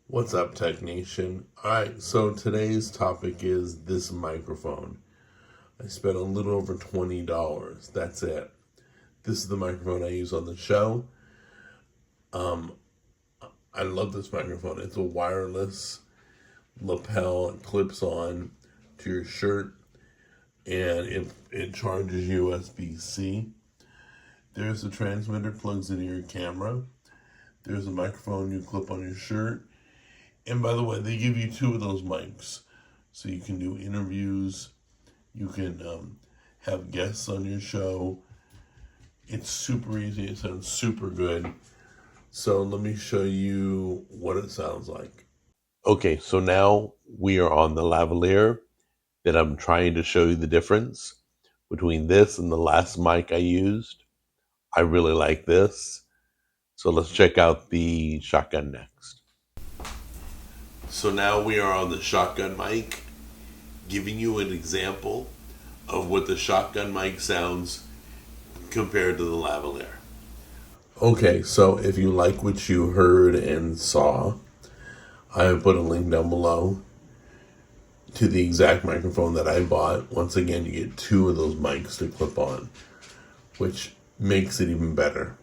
What's up, Tech Nation? Alright, so today's topic is this microphone. I spent a little over $20. That's it. This is the microphone I use on the show. I love this microphone. It's a wireless lapel. It clips on to your shirt and it charges USB-C. There's a transmitter plugs into your camera. There's a microphone you clip on your shirt. And by the way, they give you two of those mics. So you can do interviews. You can have guests on your show. It's super easy. It sounds super good. So let me show you what it sounds like. Okay, so now we are on the lavalier that I'm trying to show you the difference between this and the last mic I used. I really like this. So let's check out the shotgun next. So now we are on the shotgun mic, giving you an example of what the shotgun mic sounds compared to the lavalier. Okay, so if you like what you heard and saw, I have put a link down below to the exact microphone that I bought. Once again, you get two of those mics to clip on, which makes it even better.